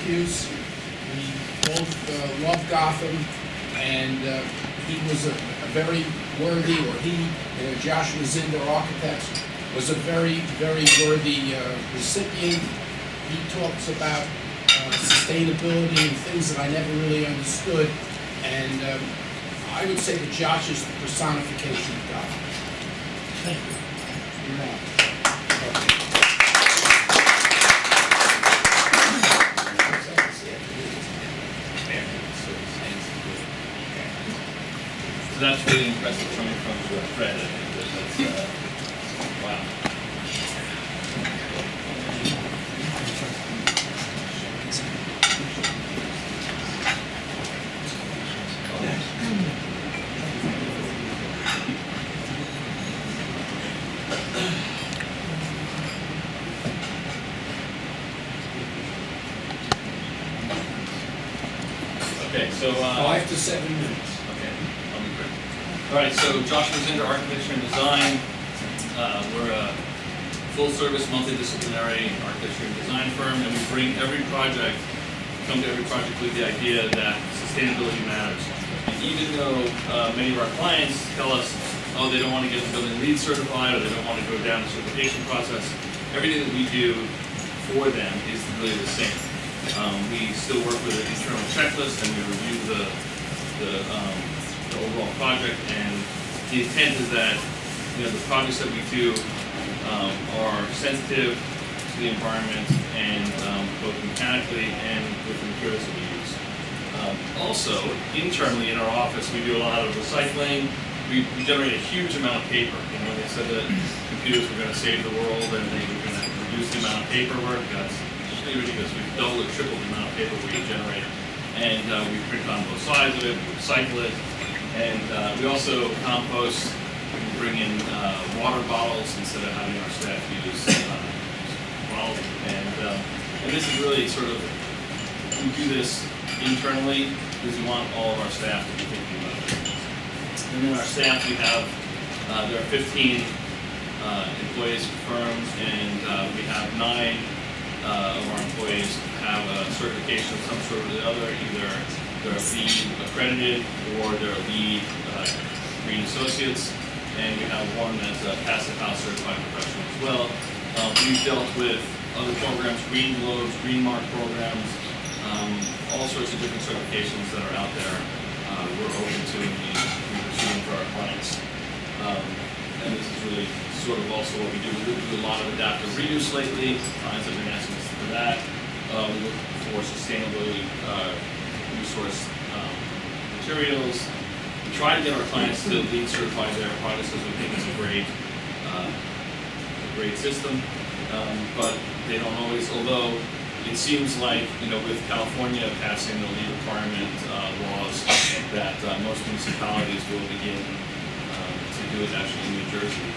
Syracuse. We both love Gotham, and he was a very worthy, or Joshua Zinder Architects, was a very, very worthy recipient. He talks about sustainability and things that I never really understood, and I would say that Josh is the personification of Gotham. Thank you. You're on. So that's really impressive coming from Fred. That's, wow. Okay, so 5 to 7 minutes. All right, so Joshua Zinder Architecture and Design. We're a full-service, multidisciplinary architecture and design firm, and we bring come to every project with the idea that sustainability matters. And even though many of our clients tell us, oh, they don't want to get the building LEED certified, or they don't want to go down the certification process, everything that we do for them is really the same. We still work with an internal checklist, and we review the overall project, and the intent is that the projects that we do are sensitive to the environment, and both mechanically and with the materials that we use. Also, internally in our office, we do a lot of recycling. We generate a huge amount of paper. When they said that computers were going to save the world and they were going to reduce the amount of paperwork, that's really ridiculous. We've doubled or tripled the amount of paper we generate, and we print on both sides of it. We recycle it. And we also compost. We bring in water bottles instead of having our staff use bottles. And this is really sort of, we do this internally because we want all of our staff to be thinking about it. And then our staff, we have, there are 15 employees for firms, and we have 9 of our employees have a certification of some sort or the other, either they're LEED accredited or they're LEED Green Associates, and we have one that's a Passive House certified professional as well. We've dealt with other programs, Green Globes, Green Mark programs, all sorts of different certifications that are out there. We're open to and we're pursuing for our clients. And this is really sort of also what we do. We do a lot of adaptive reuse lately. Clients have been asking us for that. We look for sustainability resource materials. We try to get our clients to LEED certify their projects because we think it's a great system, but they don't always. Although it seems like with California passing the LEED requirement laws, that most municipalities will begin to do it. Actually, in New Jersey,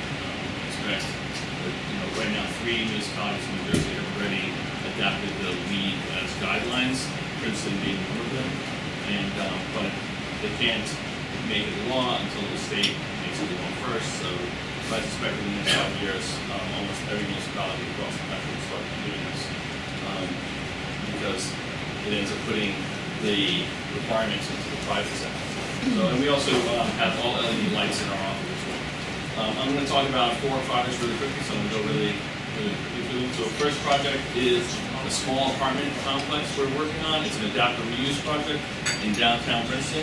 expect that right now 3 municipalities in New Jersey have already adapted the LEED as guidelines. Princeton being one of them, and but they can't make it law until the state makes it law first. So I suspect in the next 5 years, almost every municipality across the country will start doing this, because it ends up putting the requirements into the private sector. So, and we also have all LED lights in our office as well. I'm going to talk about 4 projects really quickly, so I'm going to go really quickly through them. So first project is a small apartment complex we're working on. It's an adaptive reuse project in downtown Princeton.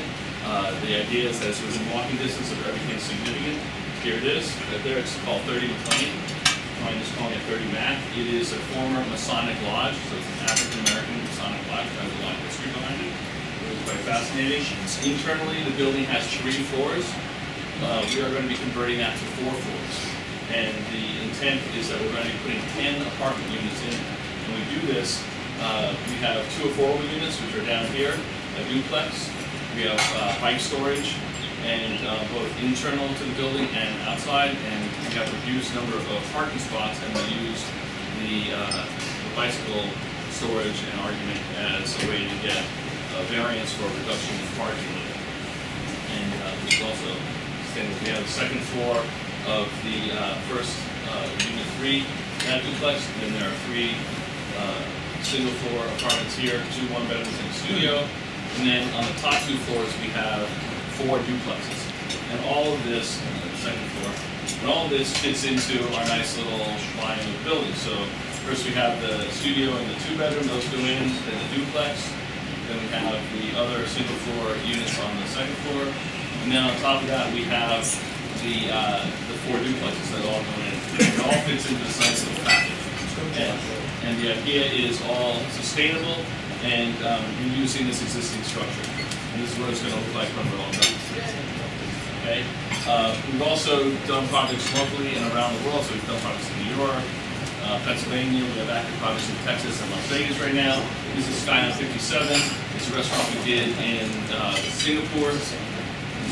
The idea is that it's within walking distance of everything significant. Here it is. Right there, it's called 30 McLean. I'm just calling it 30 Mac. It is a former Masonic lodge, so it's an African-American Masonic lodge. It has a lot of history behind it. It was quite fascinating. Internally, the building has 3 floors. We are going to be converting that to 4 floors. And the intent is that we're going to be putting 10 apartment units in. When we do this, we have 2 affordable units, which are down here, a duplex. We have bike storage, and both internal to the building and outside, and we have a reduced number of parking spots, and we use the bicycle storage and argument as a way to get a variance for a reduction in parking. And this is also standard. We have the second floor of the first unit 3, that duplex, and then there are 3 single floor apartments here, 2 one-bedrooms and a studio. And then on the top 2 floors, we have 4 duplexes. And all of this, the second floor, and all of this fits into our nice little line of buildings. So first we have the studio and the 2-bedroom, those go in, then the duplex. Then we have the other single floor units on the second floor. And then on top of that, we have the 4 duplexes that all go in. It all fits into this nice little package. And the idea is all sustainable and reusing this existing structure. And this is what it's going to look like when we're all done. Okay. We've also done projects locally and around the world. So we've done projects in New York, Pennsylvania. We have active projects in Texas and Las Vegas right now. This is Skyline 57. It's a restaurant we did in Singapore.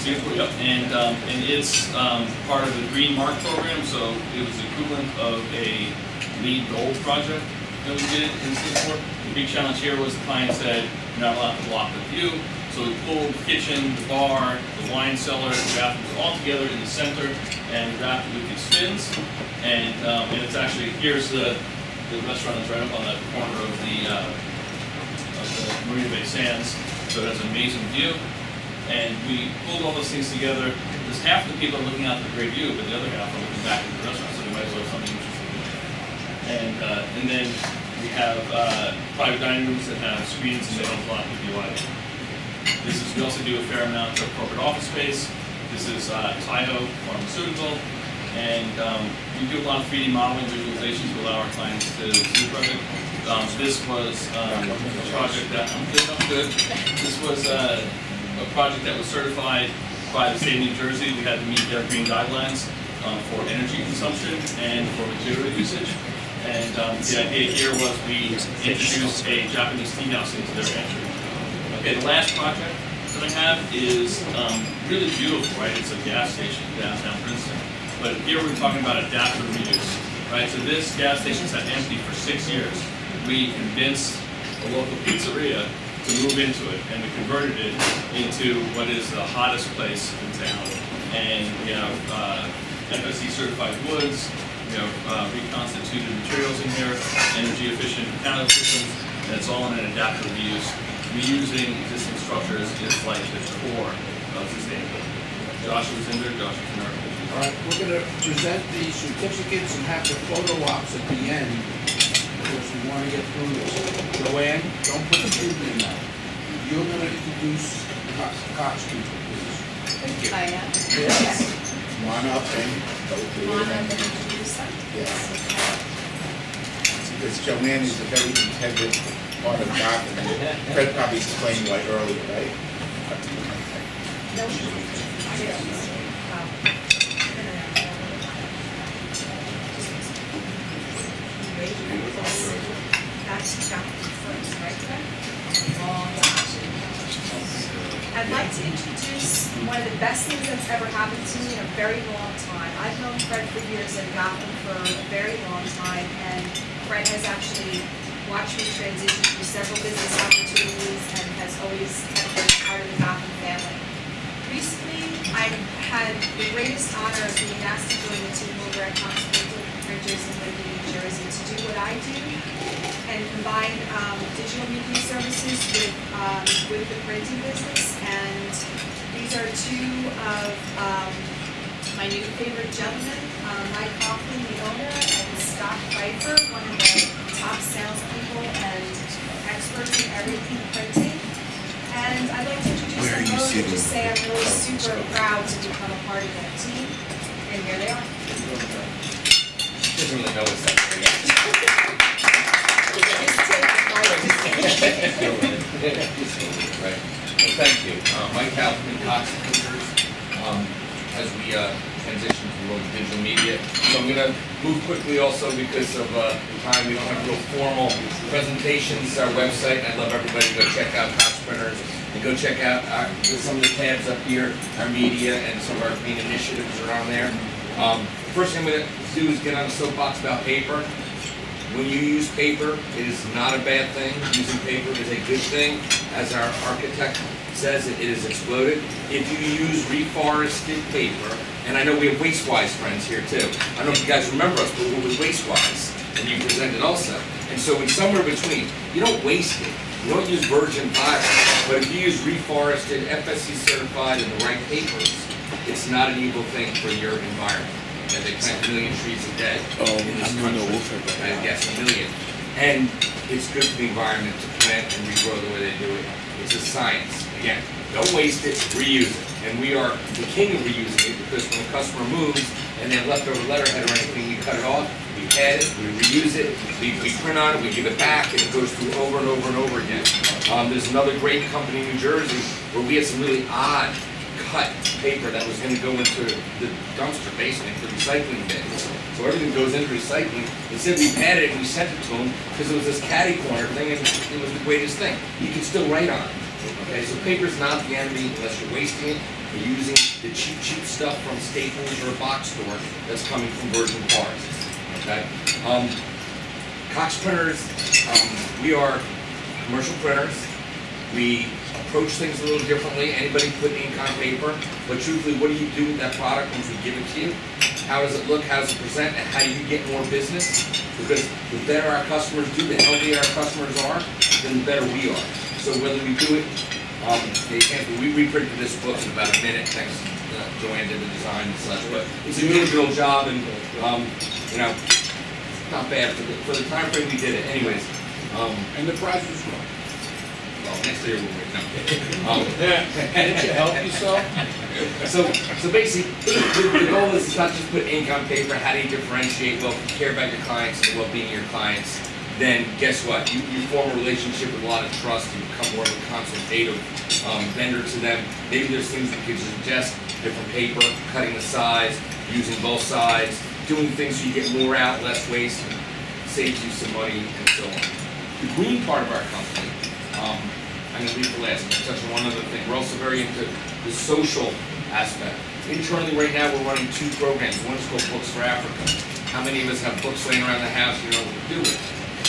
Yep. And it's part of the Green Mark program. So it was the equivalent of a LEED Gold project that we did in Singapore. The big challenge here was the client said, you're not allowed to block the view. So we pulled the kitchen, the bar, the wine cellar, the bathrooms all together in the center and wrapped it with these fins. And it's actually, here's the restaurant is right up on the corner of the Marina Bay Sands. So it has an amazing view. And we pulled all those things together. There's half the people looking out the great view, but the other half are looking back at the restaurant, so they might as well have something interesting. And then we have private dining rooms that have screens and they don't block the view either. We also do a fair amount of corporate office space. This is Taiho Pharmaceutical, and we do a lot of 3D modeling visualizations to allow our clients to see the project. This was a project that This was a project that was certified by the state of New Jersey. We had to meet their green guidelines for energy consumption and for material usage. And the idea here was we introduced a Japanese tea house into their entry. Okay, the last project that I have is really beautiful, right? It's a gas station downtown Princeton. But here we're talking about adaptive reuse, right? So this gas station sat empty for 6 years. We convinced a local pizzeria to move into it, and we converted it into what is the hottest place in town. And we have FSC certified woods, we have reconstituted materials in here, energy efficient counter systems, and it's all in an adaptive reuse. Reusing existing structures is like the core of sustainability. Joshua was in there, Joshua was in there. All right, we're going to present the certificates and have the photo ops at the end because we want to get through this. Joanne, don't put the food in now. You're going to introduce Cox people, please. Thank you. I am. Yes. Come on up and go through Want it. to introduce them? Yes. Because Joanne is a very integral part of Gotham. Fred probably explained why earlier, right? No. I'd like to introduce one of the best things that's ever happened to me in a very long time. I've known Fred for years and Gotham for a very long time, and Fred has actually watched me transition through several business opportunities and has always been part of the Gotham family. Recently, I've had the greatest honor of being asked to join the team over at Continental Printers in Lakewood, New Jersey to do what I do and combine digital media services with the printing business. And these are two of my new favorite gentlemen, Mike Hoffman, the owner, and Scott Pfeiffer, one of the top salespeople and experts in everything printing. And I'd like to introduce them both and just say I'm really super proud to become a part of that team. And here they are. Doesn't really know what's up yet. Right. Well, thank you. Mike Hoffman, Cox Printers, as we transition to the world of digital media. So I'm going to move quickly also because of the time. We don't have real formal presentations. Our website, I'd love everybody to go check out Cox Printers and go check out some of the tabs up here, our media, and some of our main initiatives are on there. First thing I'm going to do is get on a soapbox about paper. When you use paper, it is not a bad thing. Using paper is a good thing. As our architect says, it is exploded. If you use reforested paper, and I know we have WasteWise friends here too. I don't know if you guys remember us, but we were with WasteWise, and you presented also. And so it's somewhere between. You don't waste it. You don't use virgin fiber. But if you use reforested, FSC certified, and the right papers, it's not an evil thing for your environment. And they plant 1 million trees a day in this country. Yes, 1 million. And it's good for the environment to plant and regrow the way they do it. It's a science. Again, don't waste it, reuse it. And we are the king of reusing it because when a customer moves and they have leftover letterhead or anything, we cut it off, we add it, we reuse it, we print on it, we give it back, and it goes through over and over and over again. There's another great company in New Jersey where we had some really odd cut paper that was going to go into the dumpster basement for recycling bins. So everything goes into recycling. Instead, we added it and we sent it to them because it was this catty corner thing and it was the greatest thing. You can still write on it. Okay, so paper's not the enemy unless you're wasting it. You're using the cheap stuff from Staples or a box store that's coming from virgin cars. Okay, Cox printers. We are commercial printers. We approach things a little differently. Anybody put ink on paper, but truthfully, what do you do with that product once we give it to you? How does it look? How does it present? And how do you get more business? Because the better our customers do, the healthier our customers are, then the better we are. So whether we do it, we reprinted this book in about a minute, thanks to Joanne did the design and such, but it's a digital job and, you know, it's not bad for the time frame we did it. Anyways. And the price was wrong. Well, next year we'll wait. Didn't you help yourself? So basically, the goal is not just put ink on paper. How do you differentiate? Well, if you care about your clients and the well-being of your clients, then guess what? You form a relationship with a lot of trust. You become more of a consultative vendor to them. Maybe there's things we could suggest, different paper, cutting the size, using both sides, doing things so you get more out, less waste, saves you some money, and so on. The green part of our company, I'm going to leave for last. I'm going to touch on one other thing. We're also very into the social aspect. Internally right now we're running 2 programs. One is called Books for Africa. How many of us have books laying around the house you know what to do with?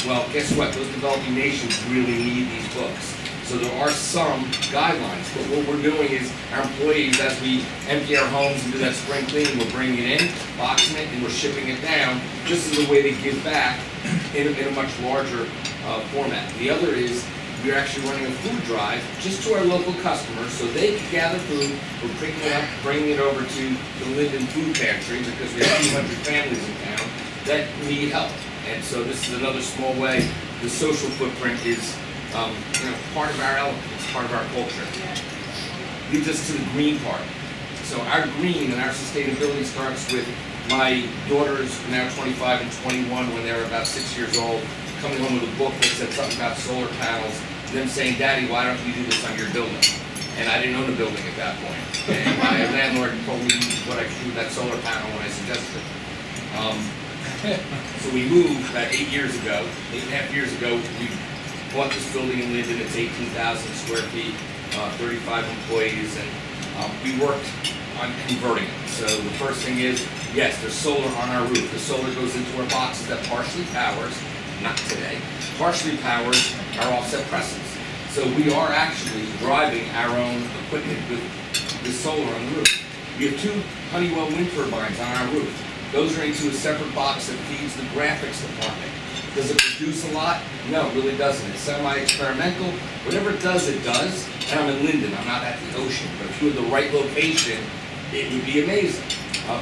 Well, guess what? Those developing nations really need these books. So there are some guidelines, but what we're doing is our employees, as we empty our homes and do that spring cleaning, we're bringing it in, boxing it, and we're shipping it down, just as a way to give back in a much larger format. The other is we're actually running a food drive just to our local customers so they can gather food. We're picking it up, bringing it over to the Linden Food Pantry because we have 200 families in town that need help. And so this is another small way. The social footprint is part of our element, it's part of our culture. Leads us to the green part. So our green and our sustainability starts with my daughters, now 25 and 21, when they were about 6 years old, coming home with a book that said something about solar panels, and them saying, "Daddy, why don't you do this on your building?" And I didn't own a building at that point. And my landlord told me what I could do with that solar panel when I suggested it. So we moved about 8 years ago, 8.5 years ago, we bought this building in Linden. It's 18,000 square feet, 35 employees, and we worked on converting it. So the first thing is, yes, there's solar on our roof. The solar goes into our boxes that partially powers, not today, partially powers our offset presses. So we are actually driving our own equipment with the solar on the roof. We have 2 Honeywell wind turbines on our roof. Those are into a separate box that feeds the graphics department. Does it produce a lot? No, it really doesn't. It's semi-experimental. Whatever it does, it does. And I'm in Linden. I'm not at the ocean. But if you had the right location, it would be amazing.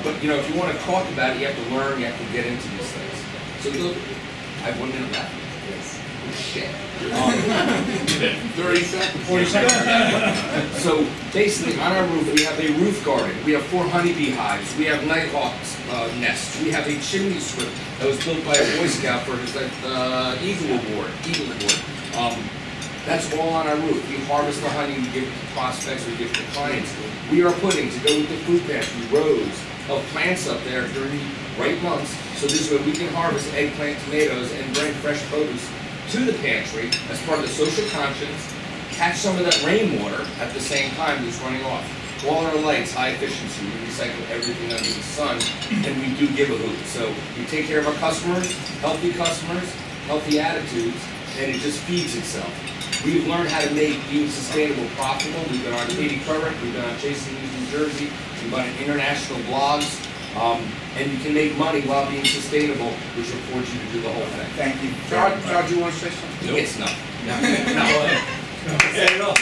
But if you want to talk about it, you have to learn. You have to get into these things. So I have 1 minute left. Yes. Oh, shit. 30 seconds. 40 seconds. So basically, on our roof, we have a roof garden. We have 4 honeybee hives. We have nighthawks nests. We have a chimney swift that was built by a Boy Scout for his Eagle Award. That's all on our roof. We harvest the honey, we give it to prospects, we give it to clients. We are putting, to go with the food pantry, rows of plants up there during the right months, so this way we can harvest eggplant, tomatoes, and bring fresh produce to the pantry as part of the social conscience, catch some of that rainwater at the same time that's running off. All our lights, high efficiency, we recycle everything under the sun, and we do give a hoot. So we take care of our customers, healthy attitudes, and it just feeds itself. We've learned how to make being sustainable profitable. We've been on Katie Couric, we've been on Chasing News New Jersey, we've been on international blogs. And you can make money while being sustainable, which affords you to do the whole thing. Thank you. Todd, you want to say something? It's not. Say it all.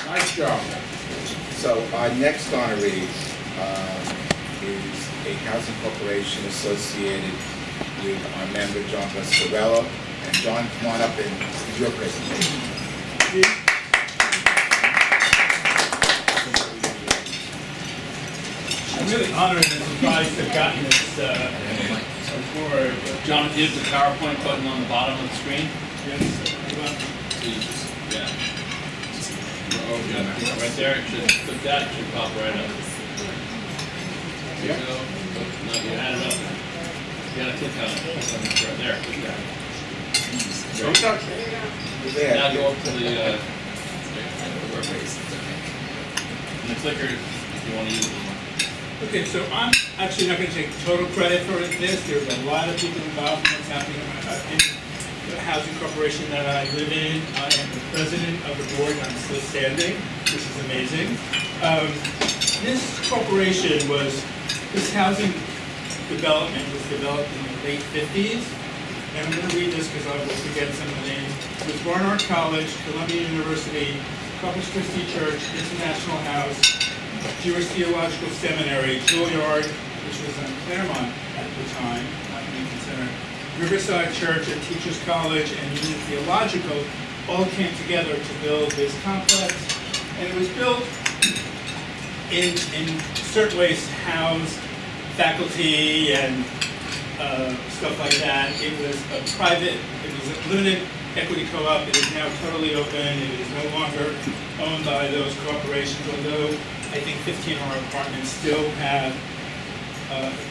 Nice job. So our next honoree is a housing corporation associated with our member John Pasquarello. And John, come on up and give your presentation. I'm really honored and surprised to have gotten this award. John, if you hit the PowerPoint button on the bottom of the screen, Yes. so you just, yeah. Oh, yeah, right there, it should, click that, it should pop right up. There you go. Oh, no, you had it up. You gotta click on it. Right there, click that. Don't touch it. Now go up to the, and the clicker, if you wanna use it. Okay, so I'm actually not going to take total credit for this. There's a lot of people involved in what's happening in the housing corporation that I live in. I am the president of the board, and I'm still standing, which is amazing. This corporation this housing development was developed in the late 50s. And I'm going to read this because I will forget some of the names. It was Barnard College, Columbia University, Corpus Christi Church, International House, Jewish Theological Seminary, Juilliard, which was on Claremont at the time, not Lincoln Center, Riverside Church, and Teachers College, and Union Theological all came together to build this complex. And it was built in certain ways to house faculty and stuff like that. It was a limited equity co-op. It is now totally open. It is no longer owned by those corporations, although I think 15 of our apartments still have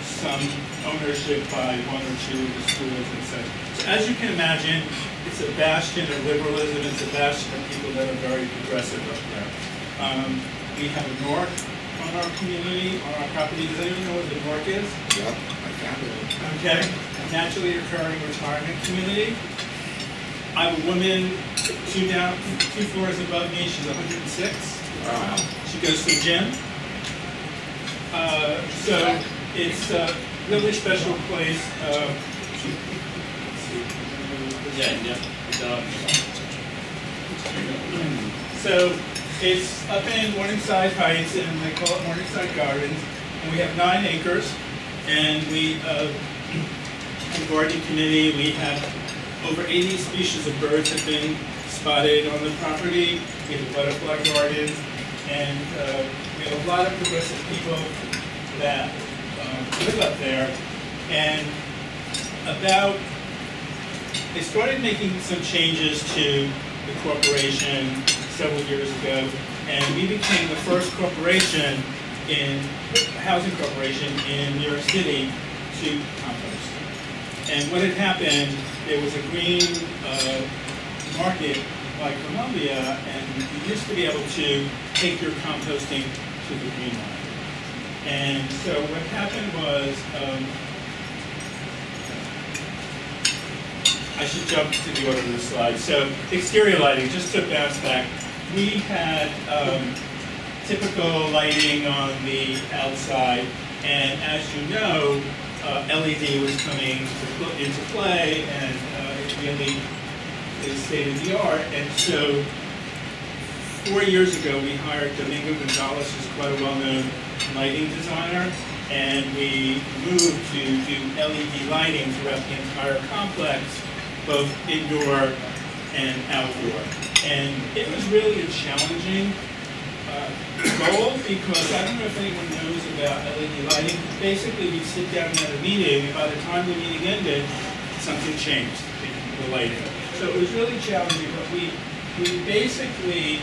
some ownership by one or two of the schools and such. So as you can imagine, it's a bastion of liberalism. It's a bastion of people that are very progressive up there. We have a NORC on our community, on our property. Does anyone know what the NORC is? Yep, I found it. Okay, naturally occurring retirement community. I have a woman two floors above me. She's 106. Wow. She goes to the gym. So it's a really special place. Yeah. So it's up in Morningside Heights, and they call it Morningside Gardens. And we have 9 acres, and we have a gardening committee. We have over 80 species of birds have been spotted on the property. We have a butterfly garden, and we have a lot of progressive people that live up there. And they started making some changes to the corporation several years ago, and we became the first housing corporation in New York City to compost. And what had happened, there was a green market by Columbia, and you used to be able to take your composting to the green market. And so what happened was, I should jump to the order of the slide. So exterior lighting, just to bounce back, we had typical lighting on the outside, and as you know, LED was coming into play, and it really is state-of-the-art. And so 4 years ago, we hired Domingo Gonzalez, who's quite a well-known lighting designer, and we moved to do LED lighting throughout the entire complex, both indoor and outdoor. And it was really a challenging goal, because I don't know if anyone knows about LED lighting. Basically, we'd sit down at a meeting, and by the time the meeting ended, something changed, the lighting. So it was really challenging, but we basically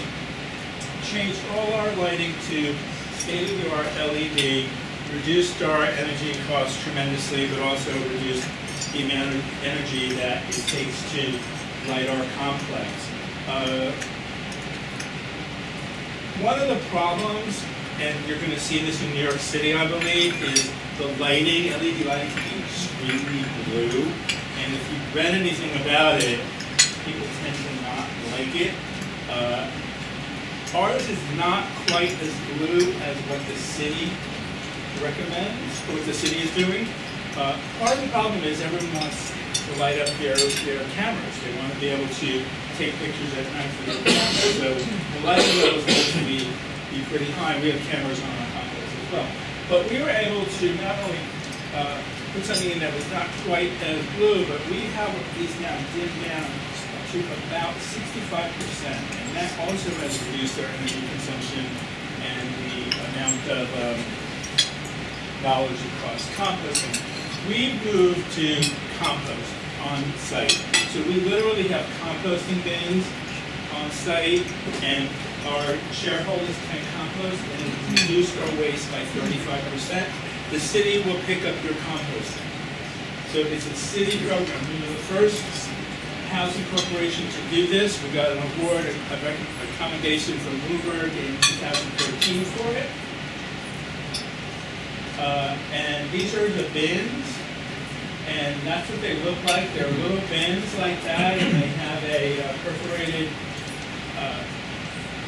changed all our lighting to state-of-the-art LED, reduced our energy costs tremendously, but also reduced the amount of energy that it takes to light our complex. One of the problems, and you're going to see this in New York City, I believe, is the lighting. LED lighting can be extremely blue, and if you've read anything about it, people tend to not like it. Ours is not quite as blue as what the city recommends, or what the city is doing. Part of the problem is everyone wants to light up their cameras. They want to be able to take pictures at night for their cameras. So the lighting levels need to be pretty high. We have cameras on our compost as well. But we were able to not only put something in that was not quite as blue, but we have these now dimmed down to about 65%, and that also has reduced our energy consumption and the amount of dollars it costs composting. We moved to compost on site, so we literally have composting bins on site, and our shareholders can compost and reduce our waste by 35%. The city will pick up your composting. So it's a city program. We were the first housing corporation to do this. We got an award, a commendation from Bloomberg in 2013 for it. And these are the bins, and that's what they look like. They're little bins like that, and they have a perforated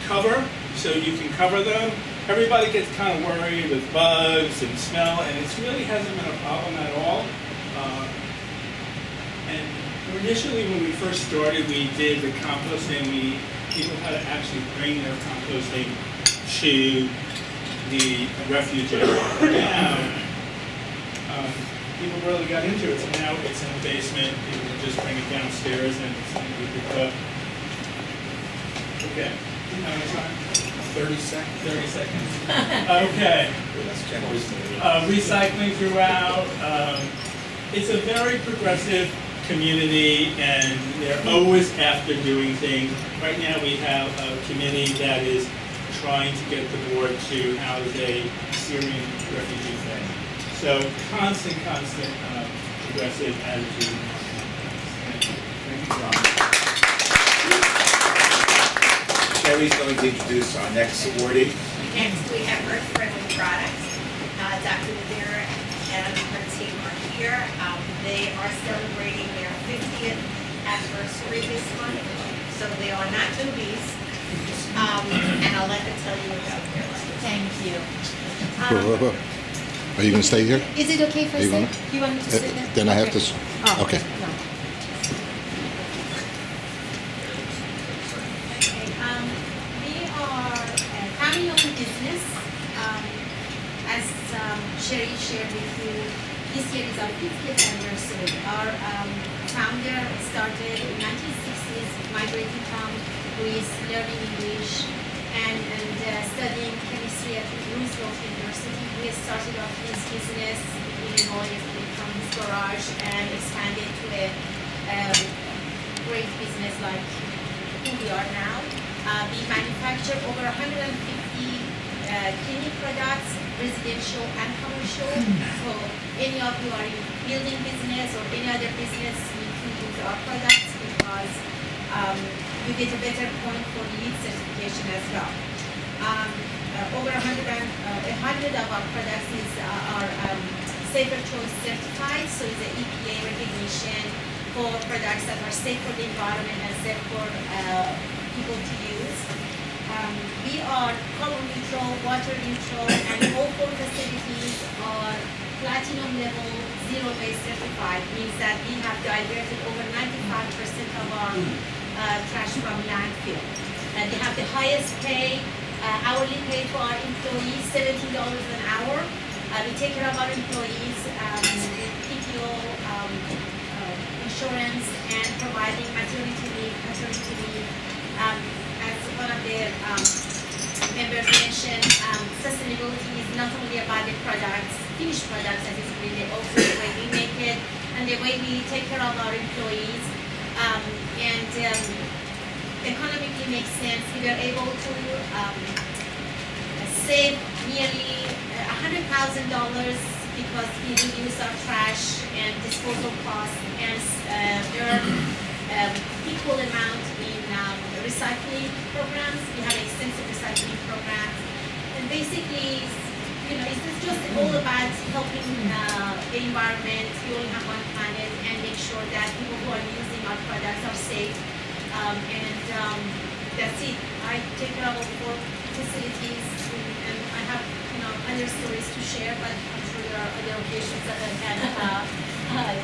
cover, so you can cover them. Everybody gets kind of worried with bugs and smell, and it really hasn't been a problem at all. And initially, when we first started, we did the composting. People had to actually bring their composting to the refuge area. Now, people really got into it, so now it's in the basement. People can just bring it downstairs and it's going to be picked up. Okay. How much time? 30 seconds. 30 seconds. Okay. Recycling throughout. It's a very progressive community, and they're always after doing things. Right now we have a committee that is trying to get the board to house a Syrian refugee family. So constant progressive attitude. Thank you, John. Sherry's going to introduce our next awardee. Next, we have Earth-Friendly Products. Dr. Ladera and her team are here. They are celebrating their 50th anniversary this month, so they are not newbies. And I'll let them tell you about their life. Thank you. Are you going to stay here? Is it okay if I stay? You want me to stay there? Then I have to. Oh, Okay. No. We are a family-owned business. As Sherry shared with you, this year is our 50th anniversary. Our founder started in 1960s, migrating from Greece, learning English, and studying chemistry at Roosevelt University. He started off his business in Illinois from his garage and expanded to a great business like who we are now. We manufacture over 150 cleaning products, residential and commercial. So any of you are in building business or any other business, you can use our products because you get a better point for LEED certification as well. Over 100 of our products are Safer Choice certified, so it's an EPA recognition for products that are safe for the environment and safe for people to use. We are carbon neutral, water neutral, and all four facilities are platinum level, zero waste certified. Means that we have diverted over 95% of our trash from landfill. And we have the highest pay, hourly pay for our employees, $17 an hour. We take care of our employees, PTO, insurance, and providing maternity leave, paternity leave. As one of the members mentioned, sustainability is not only about the products, finished products, as it's really also the way we make it and the way we take care of our employees. Economically makes sense. We were able to save nearly $100,000 because we reduce our trash and disposal costs and earn equal amount in recycling programs. We have extensive recycling programs, and basically, it's just all about helping the environment. We only have one planet, and make sure that people who are using our products are safe. Betsy, I take care of all four facilities, and I have, other stories to share, but I'm sure there are other occasions that I can